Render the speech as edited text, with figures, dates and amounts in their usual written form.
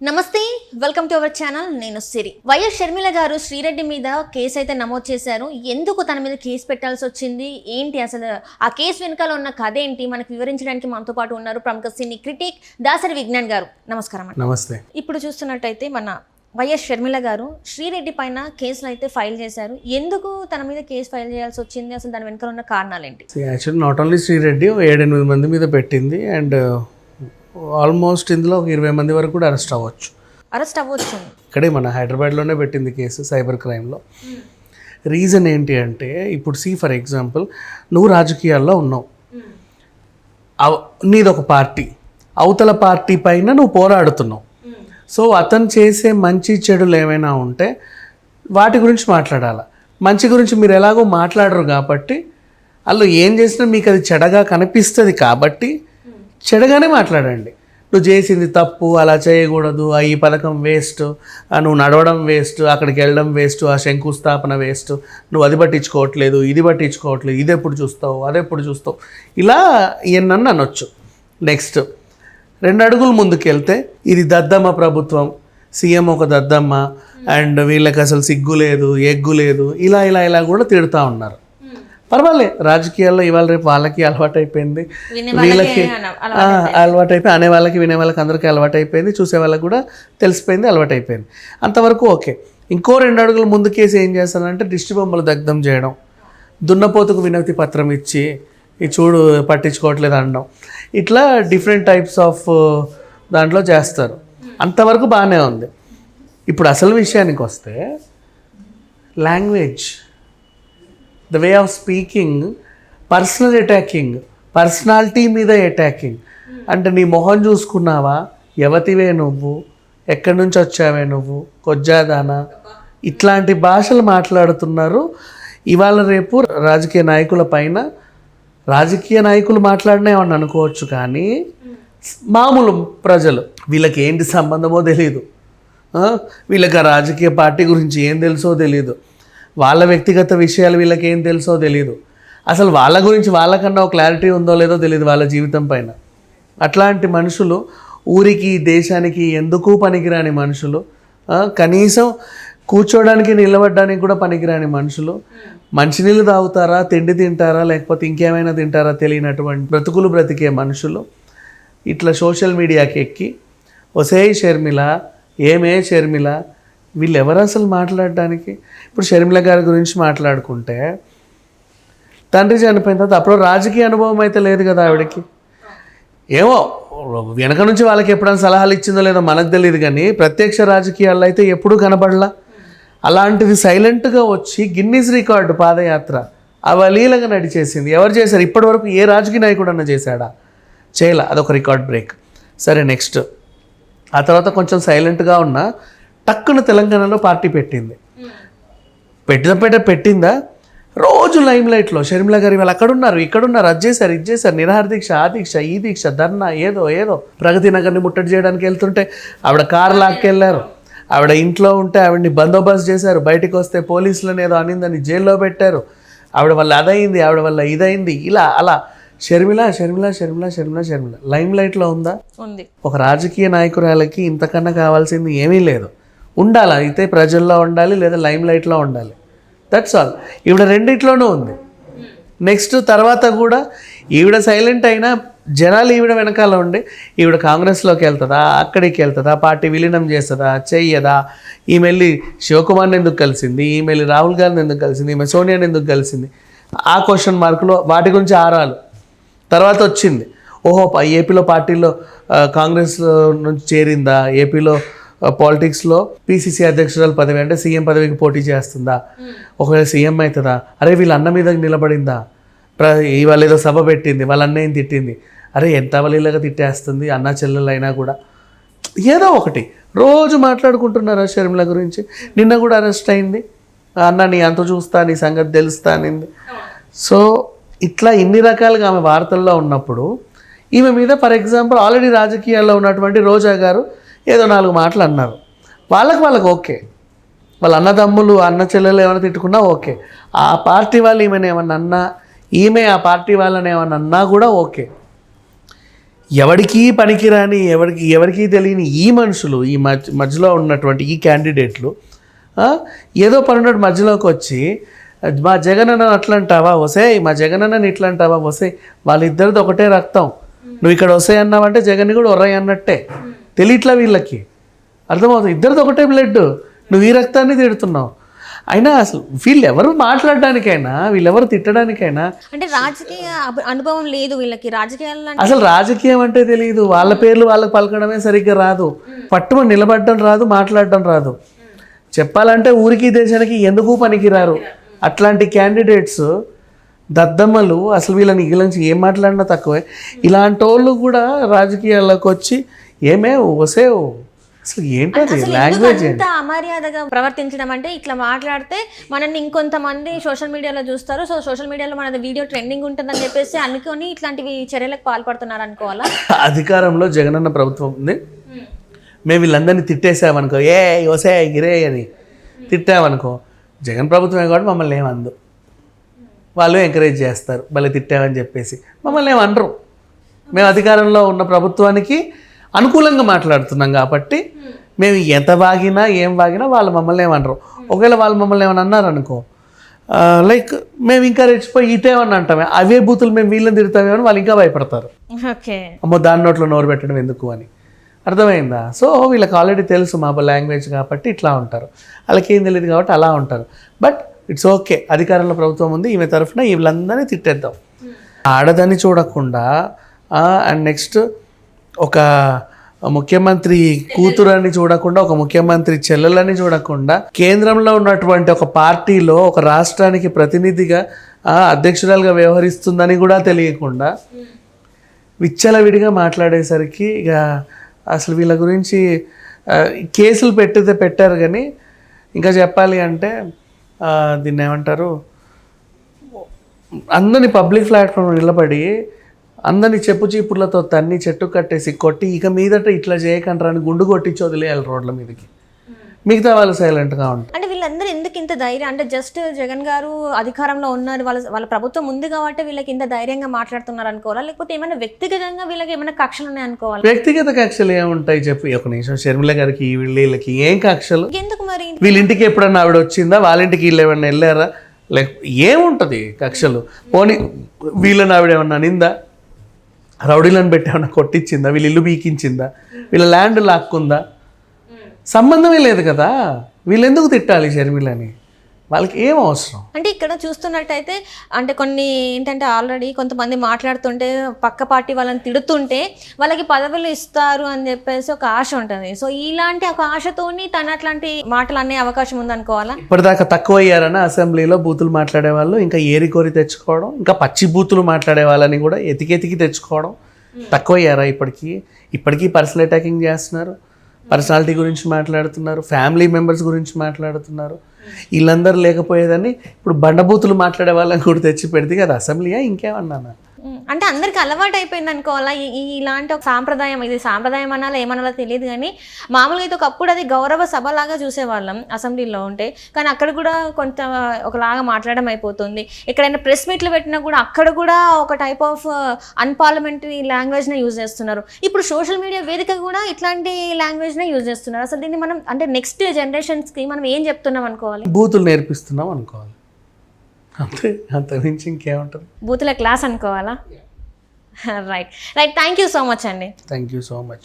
నమస్తే, welcome to our channel. నేను సిరి. YS Sharmila గారు శ్రీరెడ్డి మీద కేసు అయితే నమోదు చేశారు. ఎందుకు తన మీద కేసు పెట్టాల్సి వచ్చింది, ఏంటి అసలు ఆ కేసు వెనకాల ఉన్న కథ ఏంటి, మనకు వివరించడానికి మనతో పాటు ఉన్నారు ప్రముఖ సినీ క్రిటిక్ దాసరి విజ్ఞాన్ గారు. నమస్కారం అండి. నమస్తే. ఇప్పుడు చూస్తున్నట్టయితే మన వైఎస్ షర్మిల గారు శ్రీరెడ్డి పైన కేసులు అయితే ఫైల్ చేశారు. ఎందుకు తన మీద కేసు ఫైల్ చేయాల్సి వచ్చింది, అసలు దాని వెనకాల ఉన్న కారణాలు ఏంటి? యాక్చువల్లీ నాట్ ఓన్లీ శ్రీరెడ్డి 7-8 మంది మీద పెట్టింది అండ్ ఆల్మోస్ట్ ఇందులో 20 మంది వరకు కూడా అరెస్ట్ అవ్వచ్చు. ఇక్కడే మన హైదరాబాద్లోనే పెట్టింది కేసు, సైబర్ క్రైమ్లో. రీజన్ ఏంటి అంటే, ఇప్పుడు ఫర్ ఎగ్జాంపుల్ నువ్వు రాజకీయాల్లో ఉన్నావు, నీదొక పార్టీ, అవతల పార్టీ పైన నువ్వు పోరాడుతున్నావు. సో అతను చేసే మంచి చెడులు ఏమైనా ఉంటే వాటి గురించి మాట్లాడాలి. మంచి గురించి మీరు ఎలాగో మాట్లాడరు కాబట్టి, వాళ్ళు ఏం చేసినా మీకు అది చెడగా కనిపిస్తుంది కాబట్టి చెడగానే మాట్లాడండి. నువ్వు చేసింది తప్పు, అలా చేయకూడదు, ఈ పథకం వేస్ట్, నువ్వు నడవడం వేస్ట్, అక్కడికి వెళ్ళడం వేస్ట్, ఆ శంకుస్థాపన వేస్ట్, నువ్వు అది పట్టించుకోవట్లేదు, ఇది పట్టించుకోవట్లేదు, ఇది ఎప్పుడు చూస్తావు, అదెప్పుడు చూస్తావు, ఇలా ఎన్నన్ను అనొచ్చు. నెక్స్ట్ 2 అడుగులు ముందుకెళ్తే ఇది దద్దమ్మ ప్రభుత్వం, సీఎం ఒక దద్దమ్మ అండ్ వీళ్ళకి అసలు సిగ్గు లేదు, ఎగ్గు లేదు, ఇలా ఇలా ఇలా కూడా తిడుతూ ఉన్నారు. పర్వాలే, రాజకీయాల్లో ఇవాళ రేపు వాళ్ళకి అలవాటు అయిపోయింది, వీళ్ళకి అలవాటు అయిపోయి, అనే వాళ్ళకి వినే వాళ్ళకి అందరికీ అలవాటు అయిపోయింది, చూసే వాళ్ళకి కూడా తెలిసిపోయింది, అలవాటు అయిపోయింది. అంతవరకు ఓకే. ఇంకో 2 అడుగులు ముందుకేసి ఏం చేస్తానంటే దిష్టి బొమ్మలు దగ్ధం చేయడం, దున్నపోతుకు వినతి పత్రం ఇచ్చి ఈ చూడు పట్టించుకోవట్లేదు అనడం, ఇట్లా డిఫరెంట్ టైప్స్ ఆఫ్ దాంట్లో చేస్తారు. అంతవరకు బాగానే ఉంది. ఇప్పుడు అసలు విషయానికి వస్తే language, the way of speaking, personal attacking, personality మీద అటాకింగ్. అంటే నీ మొహం చూసుకున్నావా, ఎవతివే నువ్వు, ఎక్కడి నుంచి వచ్చావే నువ్వు, కొజ్జాదానా, ఇట్లాంటి భాషలు మాట్లాడుతున్నారు. ఇవాళ రేపు రాజకీయ నాయకుల పైన, రాజకీయ నాయకులు మాట్లాడినా ఏమన్నా అనుకోవచ్చు, కానీ మామూలు ప్రజలు వీళ్ళకి ఏంటి సంబంధమో తెలియదు, వీళ్ళకి ఆ రాజకీయ పార్టీ గురించి ఏం తెలుసో తెలియదు, వాళ్ళ వ్యక్తిగత విషయాలు వీళ్ళకి ఏం తెలుసో తెలియదు, అసలు వాళ్ళ గురించి వాళ్ళకన్నా ఒక క్లారిటీ ఉందో లేదో తెలియదు వాళ్ళ జీవితం పైన. అట్లాంటి మనుషులు, ఊరికి దేశానికి ఎందుకు పనికిరాని మనుషులు, కనీసం కూర్చోడానికి నిలబడడానికి కూడా పనికిరాని మనుషులు, మంచినీళ్ళు తాగుతారా, తిండి తింటారా, లేకపోతే ఇంకేమైనా తింటారా తెలియనటువంటి బ్రతుకులు బ్రతికే మనుషులు ఇట్లా సోషల్ మీడియాకి ఎక్కి ఒసేయ్ షర్మిల, ఏమే షర్మిల, వీళ్ళు ఎవరు అసలు మాట్లాడడానికి? ఇప్పుడు షర్మిల గారి గురించి మాట్లాడుకుంటే, తండ్రి చనిపోయిన తర్వాత అప్పుడు రాజకీయ అనుభవం అయితే లేదు కదా ఆవిడకి. ఏమో వెనక నుంచి వాళ్ళకి ఎప్పుడైనా సలహాలు ఇచ్చిందో లేదో మనకు తెలియదు, కానీ ప్రత్యక్ష రాజకీయాల్లో అయితే ఎప్పుడూ కనబడలా. అలాంటిది సైలెంట్గా వచ్చి గిన్నీస్ రికార్డు పాదయాత్ర అవలీలగా నడిచేసింది. ఎవరు చేశారు? ఇప్పటివరకు ఏ రాజకీయ నాయకుడు అన్న చేశాడా? చేయలే. అదొక రికార్డ్ బ్రేక్. సరే, నెక్స్ట్ ఆ తర్వాత కొంచెం సైలెంట్గా ఉన్న టక్కున తెలంగాణలో పార్టీ పెట్టిందా? రోజు లైమ్ లైట్లో షర్మిల గారు వాళ్ళు అక్కడున్నారు, ఇక్కడున్నారు, అది చేశారు, ఇది చేశారు, నిరాహార దీక్ష, ఆ దీక్ష, ఈ దీక్ష, ధర్నా, ఏదో ప్రగతి నగర్ని ముట్టడి చేయడానికి వెళ్తుంటే ఆవిడ కారు లాక్కెళ్ళారు, ఆవిడ ఇంట్లో ఉంటే ఆవిడని బందోబస్తు చేశారు, బయటికి వస్తే పోలీసులను ఏదో అనిందని జైల్లో పెట్టారు, ఆవిడ వల్ల అదైంది, ఆవిడ వల్ల ఇదైంది, ఇలా అలా షర్మిల లైమ్ లైట్లో ఉందా? ఉంది. ఒక రాజకీయ నాయకురాలకి ఇంతకన్నా కావాల్సింది ఏమీ లేదు. ఉండాలి, అయితే ప్రజల్లో ఉండాలి, లేదా లైమ్ లైట్లో ఉండాలి, దట్స్ ఆల్. ఈవిడ రెండిట్లోనూ ఉంది. నెక్స్ట్ తర్వాత కూడా ఈవిడ సైలెంట్ అయినా జనాలు ఈవిడ వెనకాల ఉండి ఈవిడ కాంగ్రెస్లోకి వెళ్తుందా, అక్కడికి వెళ్తుందా, పార్టీ విలీనం చేస్తుందా, చెయ్యదా, ఈమె వెళ్ళి శివకుమార్ని ఎందుకు కలిసింది, ఈమె వెళ్ళి రాహుల్ గాంధీని ఎందుకు కలిసింది, ఈమె సోనియాని ఎందుకు కలిసింది, ఆ క్వశ్చన్ మార్కులో వాటి గురించి ఆరాలు. తర్వాత వచ్చింది, ఓహో ఏపీలో పార్టీలో కాంగ్రెస్ నుంచి చేరిందా, ఏపీలో పాలిటిక్స్లో పీసీసీ అధ్యక్షురాలు పదవి అంటే సీఎం పదవికి పోటీ చేస్తుందా, ఒకవేళ సీఎం అవుతుందా, అరే వీళ్ళ అన్న మీద నిలబడిందా, ఇవాళ ఏదో సభ పెట్టింది, వాళ్ళ అన్నయ్యని తిట్టింది, అరే ఎంత అవలీలగా తిట్టేస్తుంది, అన్న చెల్లెలు అయినా కూడా ఏదో ఒకటి రోజు మాట్లాడుకుంటున్నారా షర్మిల గురించి. నిన్న కూడా అరెస్ట్ అయింది, అన్న నీ అంత చూస్తా, నీ సంగతి తెలుస్తా అనింది. సో ఇట్లా ఇన్ని రకాలుగా ఆమె వార్తల్లో ఉన్నప్పుడు ఈమె మీద ఫర్ ఎగ్జాంపుల్ ఆల్రెడీ రాజకీయాల్లో ఉన్నటువంటి రోజా గారు ఏదో 4 మాటలు అన్నారు, వాళ్ళకి ఓకే, వాళ్ళ అన్నదమ్ములు అన్న చెల్లెలు ఏమైనా తిట్టుకున్నా ఓకే, ఆ పార్టీ వాళ్ళు ఈమెను ఏమన్నా అన్నా, ఈమె ఆ పార్టీ వాళ్ళని ఏమన్నా అన్నా కూడా ఓకే. ఎవరికీ పనికిరాని ఎవరికీ తెలియని ఈ మనుషులు ఈ మధ్యలో ఉన్నటువంటి ఈ క్యాండిడేట్లు ఏదో పనున్నట్టు మధ్యలోకి వచ్చి మా జగనన్న అట్లా అంటావా వసే, మా జగనన్నని ఇట్లా అంటావా వసే, వాళ్ళిద్దరిది ఒకటే రక్తం, నువ్వు ఇక్కడ వసే అన్నావంటే జగన్ని కూడా ఒర్రయ్య అన్నట్టే. తెలియట్లా వీళ్ళకి, అర్థమవుతుంది, ఇద్దరిది ఒకటే బ్లడ్, నువ్వు ఈ రక్తాన్ని తిడుతున్నావు. అయినా అసలు వీళ్ళు ఎవరు మాట్లాడడానికైనా, వీళ్ళెవరు తిట్టడానికైనా, అంటే రాజకీయ అనుభవం లేదు వీళ్ళకి, రాజకీయాల్లో అసలు రాజకీయం అంటే తెలియదు, వాళ్ళ పేర్లు వాళ్ళకి పలకడమే సరిగ్గా రాదు, పట్టుమని నిలబడడం రాదు, మాట్లాడడం రాదు. చెప్పాలంటే ఊరికి దేశానికి ఎందుకు పనికిరారు అట్లాంటి క్యాండిడేట్స్, దద్దమ్మలు. అసలు వీళ్ళని గురించి ఏం మాట్లాడినా తక్కువే. ఇలాంటి వాళ్ళు కూడా రాజకీయాల్లోకి వచ్చి ఏమే వసేవు, అసలు ఏంటది లాంగ్వేజ్, ఎంత అమర్యాదగా ప్రవర్తించడం అంటే ఇట్లా మాట్లాడితే మనల్ని ఇంకొంతమంది సోషల్ మీడియాలో చూస్తారు, సో సోషల్ మీడియాలో మన వీడియో ట్రెండింగ్ ఉంటుందని చెప్పేసి అనుకొని ఇట్లాంటివి చర్యలకు పాల్పడుతున్నారు అనుకోవాలా. అధికారంలో జగనన్న ప్రభుత్వం ఉంది, మేము వీళ్ళందరినీ తిట్టేసామనుకో, ఏ వసే గిరే అని తిట్టామనుకో, జగన్ ప్రభుత్వమే కాబట్టి మమ్మల్ని ఏమందు, వాళ్ళు ఎంకరేజ్ చేస్తారు భలే తిట్టామని చెప్పేసి, మమ్మల్ని ఏమనరు. మేము అధికారంలో ఉన్న ప్రభుత్వానికి అనుకూలంగా మాట్లాడుతున్నాం కాబట్టి మేము ఎంత బాగినా ఏం బాగినా వాళ్ళు మమ్మల్ని ఏమనరు. ఒకవేళ వాళ్ళు మమ్మల్ని ఏమన్నా అన్నారనుకో, లైక్ మేము ఇంకా రెచ్చిపోయి ఇటేమని అంటామే, అవే బూతులు మేము వీళ్ళని తిడతామేమని వాళ్ళు ఇంకా భయపడతారు. ఓకే, అమ్మో దాని నోట్లో నోరు పెట్టడం ఎందుకు అని. అర్థమైందా? సో వీళ్ళకి ఆల్రెడీ తెలుసు మా లాంగ్వేజ్ కాబట్టి ఇట్లా ఉంటారు, వాళ్ళకి ఏం తెలియదు కాబట్టి అలా ఉంటారు. బట్ ఇట్స్ ఓకే, అధికారంలో ప్రభుత్వం ఉంది, ఈమె తరఫున వీళ్ళందరినీ తిట్టేద్దాం. ఆడదని చూడకుండా అండ్ నెక్స్ట్ ఒక ముఖ్యమంత్రి కూతురని చూడకుండా, ఒక ముఖ్యమంత్రి చెల్లెలని చూడకుండా, కేంద్రంలో ఉన్నటువంటి ఒక పార్టీలో ఒక రాష్ట్రానికి ప్రతినిధిగా అధ్యక్షురాలుగా వ్యవహరిస్తుందని కూడా తెలియకుండా విచ్చలవిడిగా మాట్లాడేసరికి ఇక అసలు వీళ్ళ గురించి కేసులు పెట్టారు. కానీ ఇంకా చెప్పాలి అంటే దీన్ని ఏమంటారు, అందరినీ పబ్లిక్ ప్లాట్ఫామ్ నిలబడి అందరినీ చెప్పు చీపుర్లతో తన్ని చెట్టు కట్టేసి కొట్టి ఇక మీదట ఇట్లా చేయకంటారా అని గుండు కొట్టించి వదిలేయాలి రోడ్ల మీదకి, మిగతా వాళ్ళు సైలెంట్గా ఉంటారు. అంటే వీళ్ళందరూ ఎందుకు ఇంత ధైర్యం, అంటే జస్ట్ జగన్ గారు అధికారంలో ఉన్నారు, వాళ్ళ ప్రభుత్వం ఉంది కాబట్టి వీళ్ళకి ఇంత ధైర్యంగా మాట్లాడుతున్నారు అనుకోవాలా, లేకపోతే ఏమైనా వ్యక్తిగతంగా వీళ్ళకి ఏమైనా కక్షలు ఉన్నాయి అనుకోవాలి? వ్యక్తిగత కక్షలు ఏముంటాయి చెప్పు, ఒక నిమిషం. షర్మిల గారికి వీళ్ళకి ఏం కక్షలు, ఎందుకు మరి? వీళ్ళ ఇంటికి ఎప్పుడన్నా ఆవిడ వచ్చిందా, వాళ్ళ ఇంటికి వీళ్ళు ఏమన్నా వెళ్ళారా, లేక ఏముంటుంది కక్షలు? పోనీ వీళ్ళని ఆవిడ ఏమన్నా నిందా, రౌడీలను పెట్టి ఏమన్నా కొట్టించిందా, వీళ్ళ ఇల్లు బీకించిందా, వీళ్ళ ల్యాండ్ లాక్కుందా? సంబంధమే లేదు కదా. వీళ్ళు ఎందుకు తిట్టాలి షర్మిలని, వాళ్ళకి ఏం అవసరం? అంటే ఇక్కడ చూస్తున్నట్టయితే అంటే కొన్ని ఏంటంటే ఆల్రెడీ కొంతమంది మాట్లాడుతుంటే పక్క పార్టీ వాళ్ళని తిడుతుంటే వాళ్ళకి పదవులు ఇస్తారు అని చెప్పేసి ఒక ఆశ ఉంటుంది. సో ఇలాంటి ఒక ఆశతోని తన అట్లాంటి మాటలు అనే అవకాశం ఉందనుకోవాలా? ఇప్పటిదాకా తక్కువ అయ్యారని అసెంబ్లీలో బూతులు మాట్లాడే వాళ్ళు ఇంకా ఏరికోరి తెచ్చుకోవడం, ఇంకా పచ్చి బూతులు మాట్లాడే వాళ్ళని కూడా ఎతికెతికి తెచ్చుకోవడం. తక్కువ అయ్యారా? ఇప్పటికీ పర్సనల్ అటాకింగ్ చేస్తున్నారు, పర్సనాలిటీ గురించి మాట్లాడుతున్నారు, ఫ్యామిలీ మెంబర్స్ గురించి మాట్లాడుతున్నారు. వీళ్ళందరూ లేకపోయేదని ఇప్పుడు బండబూతులు మాట్లాడే వాళ్ళని కూడా తెచ్చి పెడితే కదా అసెంబ్లీయా ఇంకేమన్నా? అంటే అందరికి అలవాటు అయిపోయింది అనుకోవాలా ఇలాంటి ఒక సాంప్రదాయం. ఇది సాంప్రదాయం అనాలో ఏమనాలో తెలియదు కానీ మామూలుగా అయితే ఒకప్పుడు అది గౌరవ సభలాగా చూసేవాళ్ళం అసెంబ్లీలో ఉంటే, కానీ అక్కడ కూడా కొంత ఒకలాగా మాట్లాడడం అయిపోతుంది. ఎక్కడైనా ప్రెస్ మీట్లు పెట్టినా కూడా అక్కడ కూడా ఒక టైప్ ఆఫ్ అన్పార్లమెంటరీ లాంగ్వేజ్నే యూజ్ చేస్తున్నారు. ఇప్పుడు సోషల్ మీడియా వేదిక కూడా ఇట్లాంటి లాంగ్వేజ్నే యూజ్ చేస్తున్నారు. అసలు దీన్ని మనం అంటే నెక్స్ట్ జనరేషన్స్కి మనం ఏం చెప్తున్నాం అనుకోవాలి? బూతులు నేర్పిస్తున్నాం అనుకోవాలి, అంతే, అంతకుమించి ఇంకేముంటుంది? బూతుల క్లాస్ అనుకోవాలా? Right, thank you so much అండి. Thank you so much.